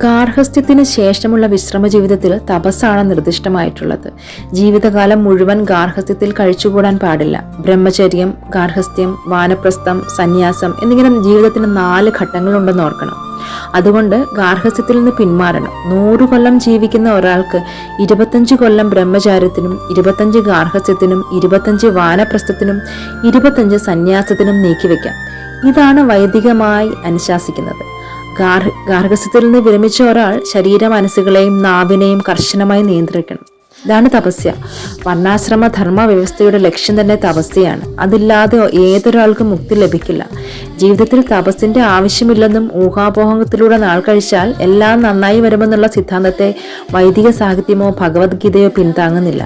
ഗാർഹസ്ഥ്യത്തിന് ശേഷമുള്ള വിശ്രമ ജീവിതത്തിൽ തപസ്സാണ് നിർദ്ദിഷ്ടമായിട്ടുള്ളത്. ജീവിതകാലം മുഴുവൻ ഗാർഹസ്ഥ്യത്തിൽ കഴിച്ചുകൂടാൻ പാടില്ല. ബ്രഹ്മചര്യം, ഗാർഹസ്ഥ്യം, വാനപ്രസ്ഥം, സന്യാസം എന്നിങ്ങനെ ജീവിതത്തിന് 4 ഘട്ടങ്ങളുണ്ടെന്ന് ഓർക്കണം. അതുകൊണ്ട് ഗാർഹസ്ഥ്യത്തിൽ നിന്ന് പിന്മാറണം. 100 കൊല്ലം ജീവിക്കുന്ന ഒരാൾക്ക് 25 കൊല്ലം ബ്രഹ്മചാര്യത്തിനും 25 ഗാർഹസ്ഥ്യത്തിനും 25 വാനപ്രസ്ഥത്തിനും 25 സന്യാസത്തിനും നീക്കിവെക്കാം. ഇതാണ് വൈദികമായി അനുശാസിക്കുന്നത്. ഗാർഹസ്ഥ്യത്തിൽ നിന്ന് വിരമിച്ച ഒരാൾ ശരീര മനസ്സുകളെയും നാവിനെയും കർശനമായി നിയന്ത്രിക്കണം. ഇതാണ് തപസ്യ. വർണ്ണാശ്രമ ധർമ്മ വ്യവസ്ഥയുടെ ലക്ഷ്യം തന്നെ തപസ്യയാണ്. അതില്ലാതെ ഏതൊരാൾക്കും മുക്തി ലഭിക്കില്ല. ജീവിതത്തിൽ തപസ്സിന്റെ ആവശ്യമില്ലെന്നും ഊഹാപോഹത്തിലൂടെ നാൾ കഴിച്ചാൽ എല്ലാം നന്നായി വരുമെന്നുള്ള സിദ്ധാന്തത്തെ വൈദിക സാഹിത്യമോ ഭഗവത്ഗീതയോ പിന്താങ്ങുന്നില്ല.